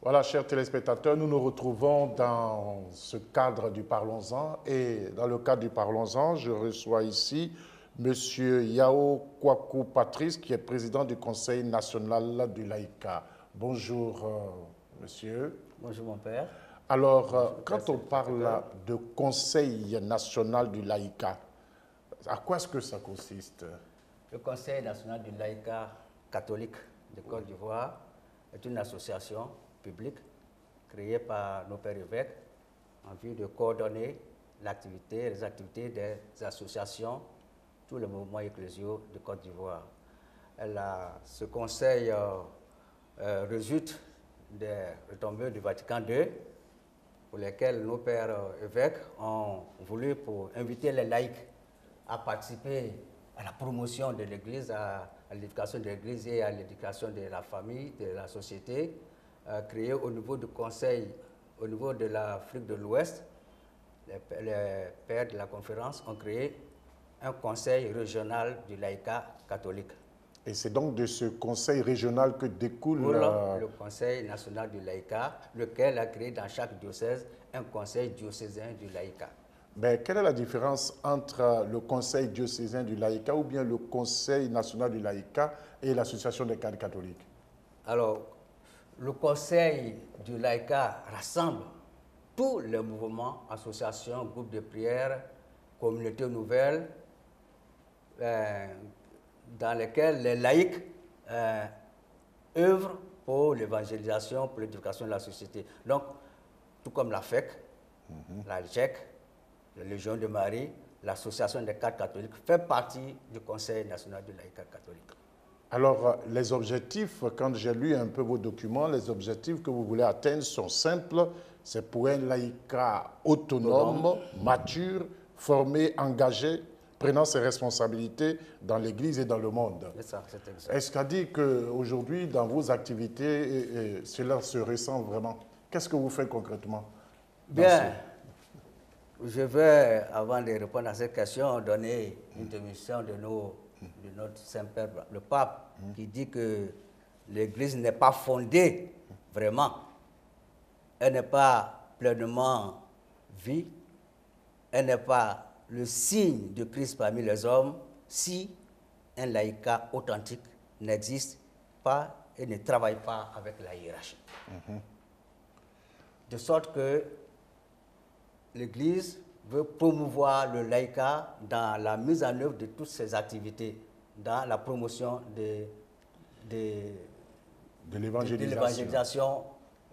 Voilà, chers téléspectateurs, nous nous retrouvons dans ce cadre du Parlons-en. Et dans le cadre du Parlons-en, je reçois ici M. Yao Kwaku Patrice, qui est président du Conseil national du laïcat. Bonjour, monsieur. Bonjour, mon père. Alors, quand on parle de Conseil national du laïcat, à quoi est-ce que ça consiste? Le Conseil national du laïcat catholique de Côte d'Ivoire est une association publique créée par nos pères évêques en vue de coordonner les activités des associations, tous les mouvements ecclésiaux de Côte d'Ivoire. Ce conseil résulte des retombées du Vatican II, pour lesquelles nos pères évêques ont voulu pour inviter les laïcs à participer à la promotion de l'Église, à l'éducation de l'Église et à l'éducation de la famille, de la société, créé au niveau du Conseil, au niveau de l'Afrique de l'Ouest. Les pères de la conférence ont créé un conseil régional du laïcat catholique. Et c'est donc de ce conseil régional que découle le Conseil national du laïcat, lequel a créé dans chaque diocèse un conseil diocésain du laïcat. Mais quelle est la différence entre le Conseil diocésain du laïcat ou bien le Conseil national du laïcat et l'Association des cadres catholiques? Alors, le Conseil du laïcat rassemble tous les mouvements, associations, groupes de prière, communautés nouvelles, dans lesquels les laïcs œuvrent pour l'évangélisation, pour l'éducation de la société. Donc, tout comme la FEC, la GEC, la Légion de Marie, l'Association des cadres catholiques fait partie du Conseil national du laïcat catholique. Alors, les objectifs, quand j'ai lu un peu vos documents, les objectifs que vous voulez atteindre sont simples. C'est pour un laïcat autonome, mature, formé, engagé, prenant ses responsabilités dans l'Église et dans le monde. C'est ça, c'est exact. Est-ce qu'à dire qu'aujourd'hui, dans vos activités, cela se ressent vraiment? Qu'est-ce que vous faites concrètement? Bien, je vais, avant de répondre à cette question, donner une démission de notre Saint-Père, le pape, qui dit que l'Église n'est pas fondée vraiment. Elle n'est pas pleinement vie. Elle n'est pas le signe de Christ parmi les hommes si un laïcat authentique n'existe pas et ne travaille pas avec la hiérarchie. De sorte que l'Église veut promouvoir le laïcat dans la mise en œuvre de toutes ses activités, dans la promotion de l'évangélisation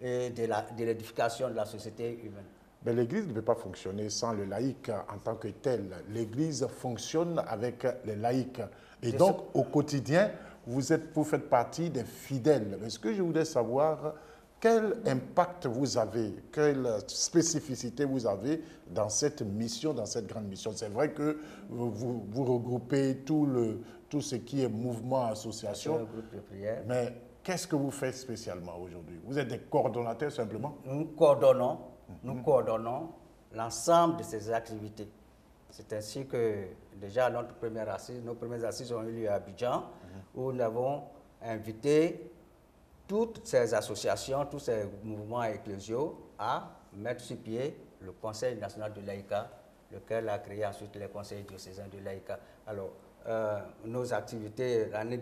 et de l'édification de la société humaine. Mais l'Église ne peut pas fonctionner sans le laïc en tant que tel. L'Église fonctionne avec les laïcs. Et donc, au quotidien, vous faites partie des fidèles. Mais ce que je voudrais savoir, quel impact vous avez, quelle spécificité vous avez dans cette mission, dans cette grande mission? C'est vrai que vous regroupez tout ce qui est mouvement, association, groupe de prière. Mais qu'est-ce que vous faites spécialement aujourd'hui? Vous êtes des coordonnateurs simplement? Nous coordonnons l'ensemble de ces activités. C'est ainsi que déjà nos premières assises ont eu lieu à Abidjan, où nous avons invité toutes ces associations, tous ces mouvements ecclésiaux à mettre sur pied le Conseil national du laïcat, lequel a créé ensuite les conseils diocésains du laïcat. Alors, nos activités, l'année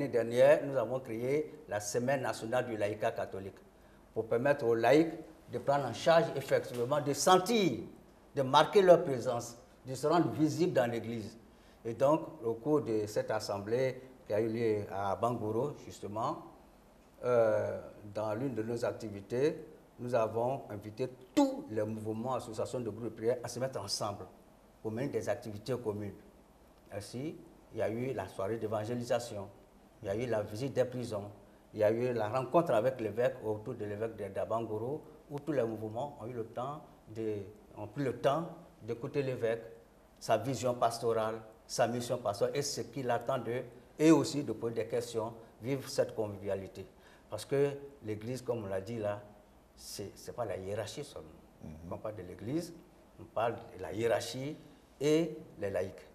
dernière, nous avons créé la Semaine nationale du laïcat catholique pour permettre aux laïcs de prendre en charge effectivement, de sentir, de marquer leur présence, de se rendre visibles dans l'Église. Et donc, au cours de cette assemblée qui a eu lieu à Bangouro, justement, dans l'une de nos activités, nous avons invité tous les mouvements, associations de groupes de prière à se mettre ensemble pour mener des activités communes. Ainsi, il y a eu la soirée d'évangélisation, il y a eu la visite des prisons, il y a eu la rencontre avec l'évêque autour de l'évêque d'Abangoro, où tous les mouvements ont pris le temps d'écouter l'évêque, sa vision pastorale, sa mission pastorale et ce qu'il attend d'eux, et aussi de poser des questions, vivre cette convivialité. Parce que l'Église, comme on l'a dit là, ce n'est pas la hiérarchie seulement. Quand on parle de l'Église, on parle de la hiérarchie et les laïcs.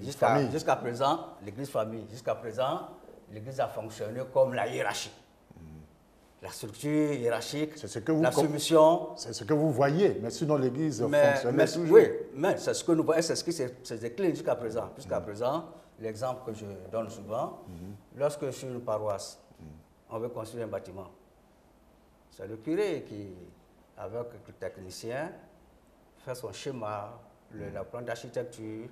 Jusqu'à présent, l'Église famille, jusqu'à présent, l'Église a fonctionné comme la hiérarchie. La structure hiérarchique, la soumission. C'est ce que vous voyez, mais sinon l'Église fonctionne toujours. Oui, mais c'est ce que nous voyons, c'est ce qui se décline jusqu'à présent. Jusqu'à présent, l'exemple que je donne souvent, lorsque sur une paroisse, on veut construire un bâtiment, c'est le curé qui, avec le technicien, fait son schéma, le plan d'architecture,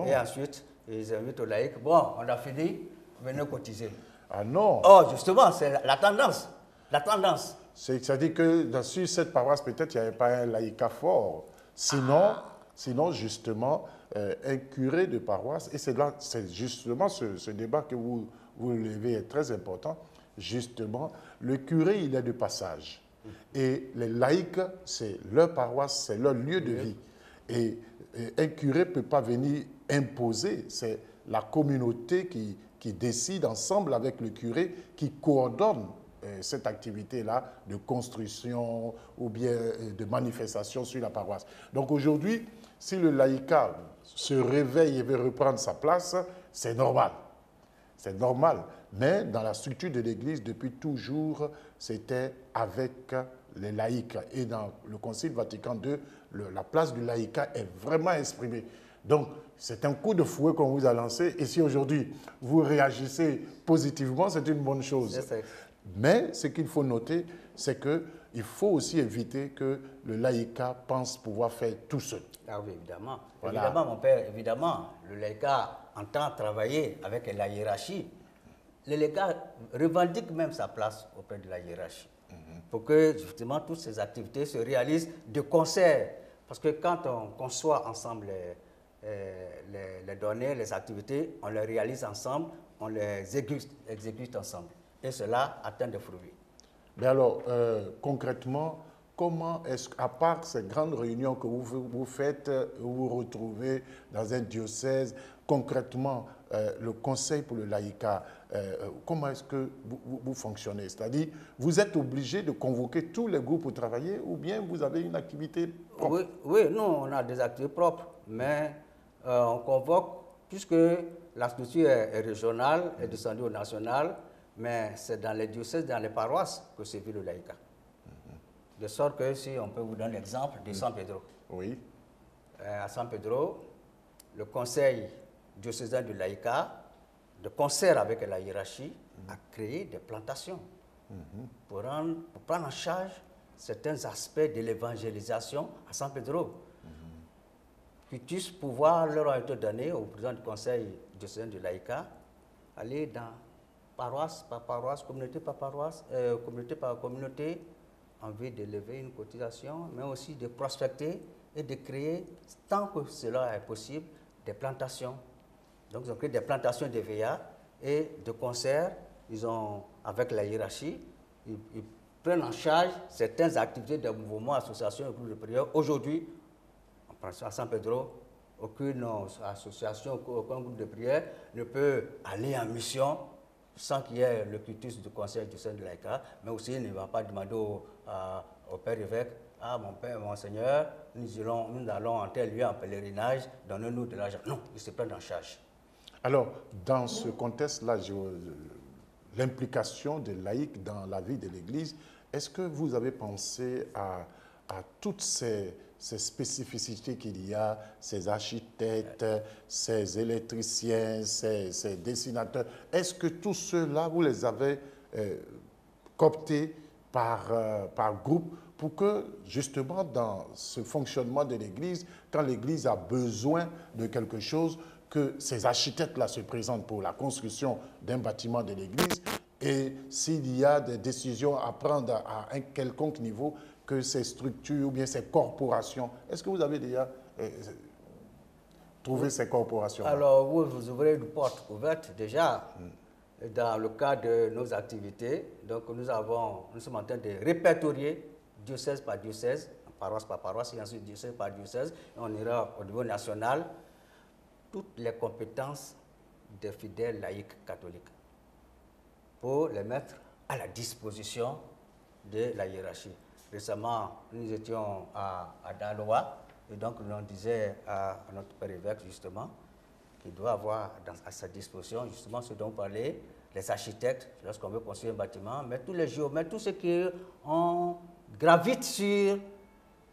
et ensuite, ils invitent aux laïcs, bon, on a fini, venez cotiser. Ah non. Oh, justement, c'est la tendance. La tendance. C'est-à-dire que sur cette paroisse, peut-être il n'y avait pas un laïcat fort. Sinon justement, un curé de paroisse, et c'est justement ce débat que vous levez est très important. Justement, le curé, il est de passage. Et les laïcs, c'est leur paroisse, c'est leur lieu de vie. Et un curé ne peut pas venir imposer. C'est la communauté qui décide ensemble avec le curé, qui coordonne cette activité-là de construction ou bien de manifestation sur la paroisse. Donc aujourd'hui, si le laïcat se réveille et veut reprendre sa place, c'est normal. C'est normal. Mais dans la structure de l'Église, depuis toujours, c'était avec les laïcs. Et dans le Concile Vatican II, la place du laïcat est vraiment exprimée. Donc, c'est un coup de fouet qu'on vous a lancé. Et si aujourd'hui, vous réagissez positivement, c'est une bonne chose. Mais ce qu'il faut noter, c'est qu'il faut aussi éviter que le laïcat pense pouvoir faire tout seul. Ah oui, évidemment. Voilà. Évidemment, mon père, évidemment, le laïcat entend travailler avec la hiérarchie. Le laïcat revendique même sa place auprès de la hiérarchie. Pour que, justement, toutes ces activités se réalisent de concert. Parce que quand on conçoit ensemble les données, les activités, on les réalise ensemble, on les exécute ensemble. Et cela atteint des fruits. Mais alors, concrètement, comment est-ce, à part ces grandes réunions que vous faites, vous vous retrouvez dans un diocèse, concrètement, le Conseil pour le laïcat, comment est-ce que vous fonctionnez? C'est-à-dire, vous êtes obligé de convoquer tous les groupes pour travailler ou bien vous avez une activité propre? Oui, nous, on a des activités propres, mais on convoque, puisque la structure est régionale, est descendue au national, mais c'est dans les diocèses, dans les paroisses que se vit le laïcat. De sorte que, si on peut vous donner l'exemple de San Pedro. Oui. À San Pedro, le conseil diocésain du laïcat, de concert avec la hiérarchie, a créé des plantations pour prendre en charge certains aspects de l'évangélisation à San Pedro. Qui pouvoir leur a été donné au président du conseil diocésain du laïcat, aller dans paroisse par paroisse, communauté par paroisse, communauté par communauté, en vue de lever une cotisation, mais aussi de prospecter et de créer, tant que cela est possible, des plantations. Donc, ils ont créé des plantations de VA et de concert, avec la hiérarchie, ils prennent en charge certaines activités de mouvements, associations et groupes de prière. Aujourd'hui, à San Pedro, aucune association, aucun groupe de prière ne peut aller en mission sans qu'il y ait le cutus du conseil du Saint de laïcat, mais aussi il ne va pas demander au père évêque, ah mon père, mon seigneur, nous allons en tel lieu en pèlerinage, donnez-nous de l'argent. Non, ils se prennent en charge. Alors, dans ce contexte-là, l'implication des laïcs dans la vie de l'Église, est-ce que vous avez pensé à toutes ces spécificités qu'il y a, ces architectes, ces électriciens, ces dessinateurs? Est-ce que tous ceux-là, vous les avez cooptés par groupe pour que, justement, dans ce fonctionnement de l'Église, quand l'Église a besoin de quelque chose, que ces architectes-là se présentent pour la construction d'un bâtiment de l'Église, et s'il y a des décisions à prendre à un quelconque niveau, que ces structures ou bien ces corporations, est-ce que vous avez déjà trouvé ces corporations? Alors, vous ouvrez une porte ouverte déjà. Dans le cadre de nos activités, donc nous sommes en train de répertorier diocèse par diocèse, paroisse par paroisse, et ensuite diocèse par diocèse, et on ira au niveau national, toutes les compétences des fidèles laïcs catholiques pour les mettre à la disposition de la hiérarchie. Récemment, nous étions à Daloa, et donc on disait à notre père évêque justement qu'il doit avoir à sa disposition justement ce dont on parlait, les architectes, lorsqu'on veut construire un bâtiment, mais tous les géomètres, tous ceux qui gravitent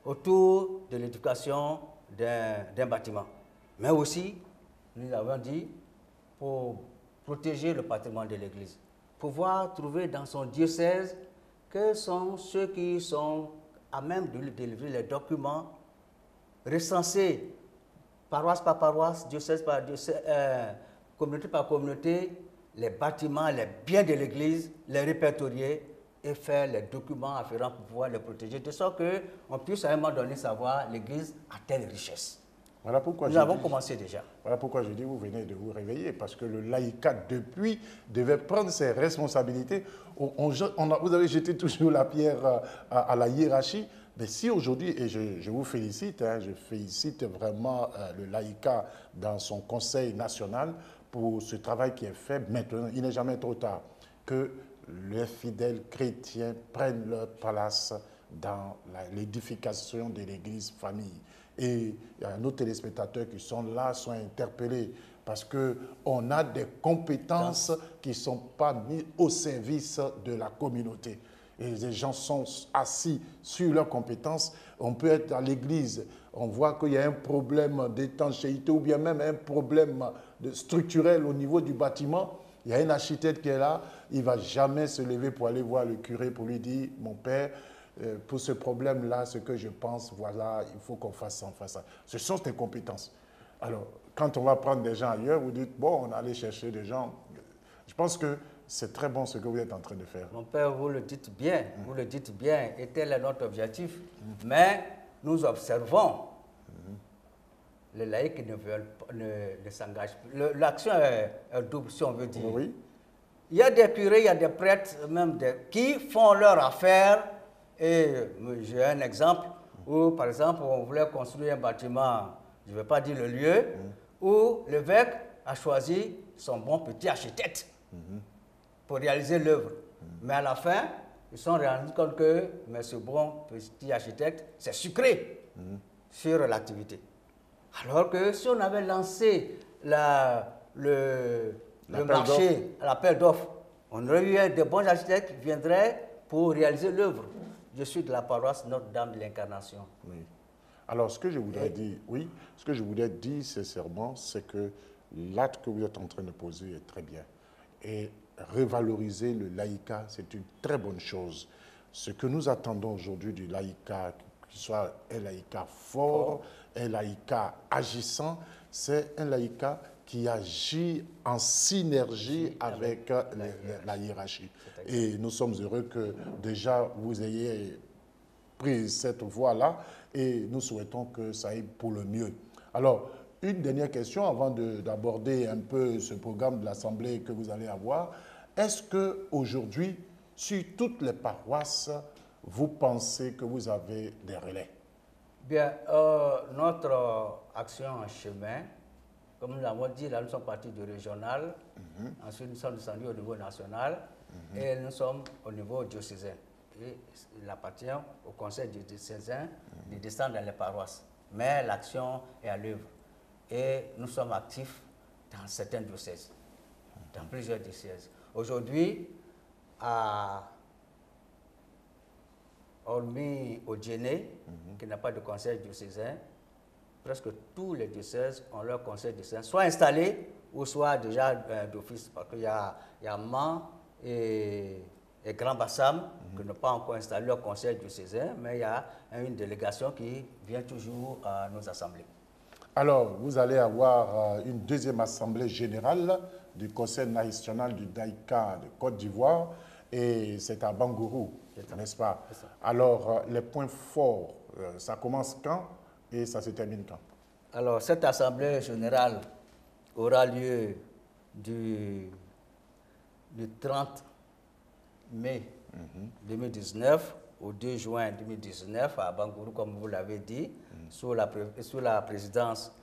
autour de l'éducation d'un bâtiment. Mais aussi, nous avons dit, pour protéger le patrimoine de l'Église, pouvoir trouver dans son diocèse que sont ceux qui sont à même de lui délivrer les documents recensés paroisse par paroisse, diocèse par diocèse, communauté par communauté, les bâtiments, les biens de l'Église, les répertorier et faire les documents afférents pour pouvoir les protéger, de sorte qu'on puisse à un moment donné savoir l'Église a telle richesse. Voilà pourquoi nous avons commencé déjà. Voilà pourquoi je dis vous venez de vous réveiller, parce que le laïcat, depuis, devait prendre ses responsabilités. Vous avez jeté toujours la pierre à la hiérarchie, mais si aujourd'hui, et je vous félicite, je félicite vraiment le laïcat dans son conseil national pour ce travail qui est fait maintenant, il n'est jamais trop tard, que les fidèles chrétiens prennent leur place dans l'édification de l'Église famille. Et il y a nos téléspectateurs qui sont là, sont interpellés parce qu'on a des compétences qui ne sont pas mises au service de la communauté. Et les gens sont assis sur leurs compétences. On peut être à l'église, on voit qu'il y a un problème d'étanchéité ou bien même un problème structurel au niveau du bâtiment. Il y a un architecte qui est là, il ne va jamais se lever pour aller voir le curé pour lui dire « Mon père, pour ce problème-là, ce que je pense, voilà, il faut qu'on fasse ça, on fasse ça. » Ce sont tes compétences. Alors, quand on va prendre des gens ailleurs, vous dites « Bon, on allait chercher des gens. » Je pense que c'est très bon ce que vous êtes en train de faire. Mon père, vous le dites bien, vous le dites bien, et tel est notre objectif. Mais nous observons, les laïcs ne s'engagent plus. L'action est double, si on veut dire. Oui. Il y a des curés, il y a des prêtres, même qui font leur affaire. Et j'ai un exemple où, par exemple, on voulait construire un bâtiment, je ne vais pas dire le lieu, où l'évêque a choisi son bon petit architecte pour réaliser l'œuvre. Mais à la fin, ils se sont rendus compte que mais ce bon petit architecte, c'est sucré sur l'activité. Alors que si on avait lancé le marché, l'appel d'offres, on aurait eu des bons architectes qui viendraient pour réaliser l'œuvre. Je suis de la paroisse Notre-Dame de l'Incarnation. Oui. Alors, ce que je voudrais dire, sincèrement, c'est que l'acte que vous êtes en train de poser est très bien. Et revaloriser le laïcat, c'est une très bonne chose. Ce que nous attendons aujourd'hui du laïcat, qu'il soit un laïcat fort, un laïcat agissant, c'est un laïcat qui agit en synergie avec la hiérarchie. Et nous sommes heureux que déjà vous ayez pris cette voie-là et nous souhaitons que ça aille pour le mieux. Alors, une dernière question avant d'aborder un peu ce programme de l'Assemblée que vous allez avoir. Est-ce qu'aujourd'hui, sur toutes les paroisses, vous pensez que vous avez des relais? Bien, notre action en chemin, comme nous l'avons dit, là nous sommes partis du régional, ensuite nous sommes descendus au niveau national et nous sommes au niveau diocésain. Et il appartient au conseil diocésain de descendre dans les paroisses. Mais l'action est à l'œuvre. Et nous sommes actifs dans certains diocèses, dans plusieurs diocèses. Aujourd'hui, hormis au Djéné, qui n'a pas de conseil diocésain, presque tous les diocèses ont leur conseil diocésain, soit installé ou soit déjà d'office, parce qu'il y a Mans et Grand Bassam qui n'ont pas encore installé leur conseil diocésain, mais il y a une délégation qui vient toujours à nos assemblées. Alors, vous allez avoir une deuxième assemblée générale du Conseil national du Daïka de Côte d'Ivoire, et c'est à Bangourou, n'est-ce pas? Alors, les points forts, ça commence quand et ça se termine quand? Alors, cette assemblée générale aura lieu du 30 mai 2019 au 2 juin 2019 à Bangourou, comme vous l'avez dit, sous la présidence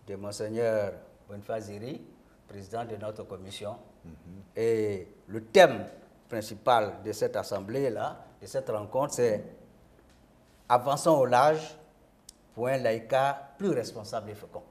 de Monseigneur Boniface Ziri, président de notre commission. Et le thème principal de cette assemblée-là, de cette rencontre, c'est « Avançons au large pour un laïcat plus responsable et fécond ».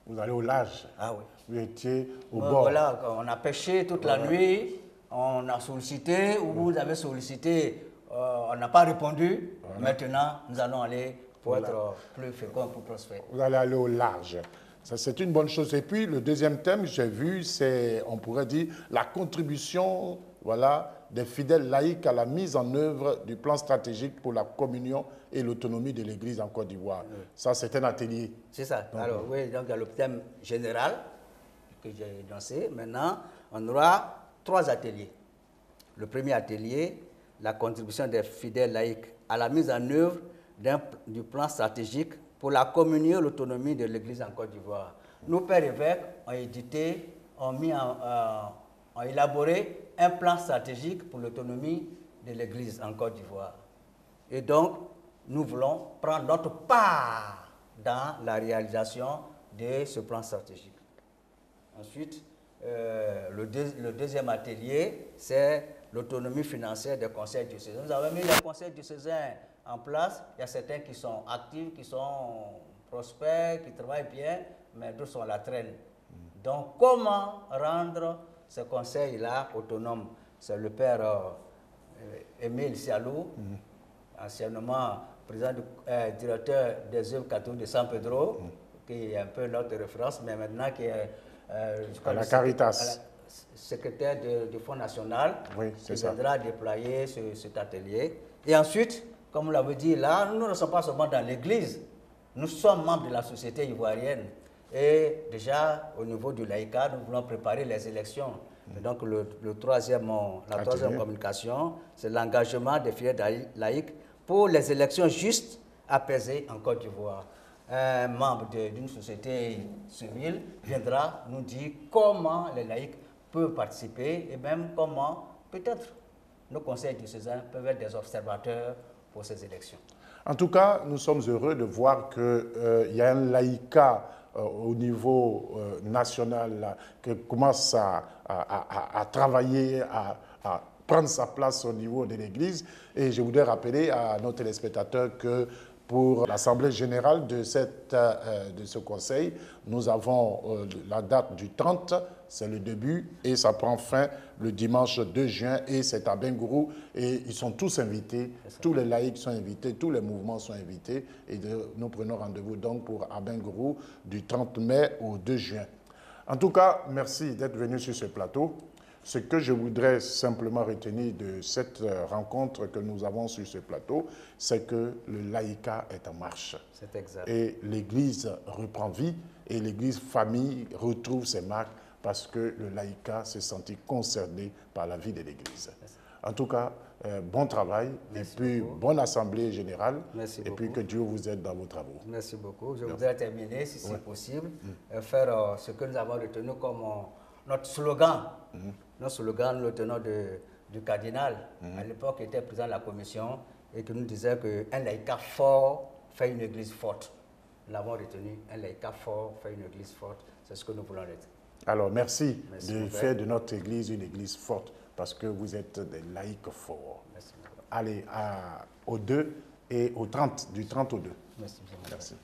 Vous allez au large. Ah oui. Vous étiez au bord. Voilà, on a pêché toute la nuit, on a sollicité, ou vous avez sollicité, on n'a pas répondu. Maintenant, nous allons aller pour être plus fécond, plus prospère. Vous allez aller au large. Ça, c'est une bonne chose. Et puis, le deuxième thème, j'ai vu, c'est, on pourrait dire, la contribution, voilà, des fidèles laïcs à la mise en œuvre du plan stratégique pour la communion et l'autonomie de l'Église en Côte d'Ivoire. Ça, c'est un atelier. C'est ça. Donc, alors, oui, donc il y a le thème général que j'ai énoncé. Maintenant, on aura 3 ateliers. Le premier atelier, la contribution des fidèles laïcs à la mise en œuvre du plan stratégique pour la communion et l'autonomie de l'Église en Côte d'Ivoire. Nos pères évêques ont édité, ont élaboré un plan stratégique pour l'autonomie de l'Église en Côte d'Ivoire. Et donc, nous voulons prendre notre part dans la réalisation de ce plan stratégique. Ensuite, le deuxième atelier, c'est l'autonomie financière des conseils diocésains. Nous avons mis les conseils diocésains en place. Il y a certains qui sont actifs, qui sont prospères, qui travaillent bien, mais d'autres sont à la traîne. Donc, comment rendre ce conseil-là autonome? C'est le père Émile Sialou, anciennement directeur des œuvres catholiques de San Pedro, qui est un peu notre référence, mais maintenant qui est à la Caritas. Secrétaire du Fonds national, oui, qui viendra déployer cet atelier. Et ensuite, comme vous l'avez dit, là, nous ne sommes pas seulement dans l'Église, nous sommes membres de la société ivoirienne. Et déjà, au niveau du laïcat, nous voulons préparer les élections. Et donc, la troisième communication, c'est l'engagement des fidèles laïcs pour les élections justes, apaisées en Côte d'Ivoire. Un membre d'une société civile viendra nous dire comment les laïcs peuvent participer et même comment, peut-être, nos conseils diocésains peuvent être des observateurs pour ces élections. En tout cas, nous sommes heureux de voir qu'il y a un laïcat au niveau national là, qui commence à travailler, à prendre sa place au niveau de l'Église. Et je voudrais rappeler à nos téléspectateurs que pour l'Assemblée générale de ce conseil, nous avons la date du 30, c'est le début, et ça prend fin le dimanche 2 juin, et c'est à Bengourou, et ils sont tous invités, tous les laïcs sont invités, tous les mouvements sont invités, et nous prenons rendez-vous donc pour à Bengourou du 30 mai au 2 juin. En tout cas, merci d'être venu sur ce plateau. Ce que je voudrais simplement retenir de cette rencontre que nous avons sur ce plateau, c'est que le laïcat est en marche. C'est exact. Et l'Église reprend vie et l'Église famille retrouve ses marques parce que le laïcat s'est senti concerné par la vie de l'Église. En tout cas, bon travail. Merci et puis beaucoup. Bonne assemblée générale. Merci et beaucoup. Puis que Dieu vous aide dans vos travaux. Merci beaucoup. Je voudrais terminer, si c'est possible, faire ce que nous avons retenu comme notre slogan. Notre slogan, nous le tenons du cardinal. À l'époque, il était président de la commission et qui nous disait qu'un laïcat fort fait une église forte. Nous l'avons retenu, un laïcat fort fait une église forte. C'est ce que nous voulons être. Alors, merci de faire de notre église une église forte parce que vous êtes des laïcs forts. Merci. Allez, au 2 et au 30, du 30 au 2. Merci. Merci.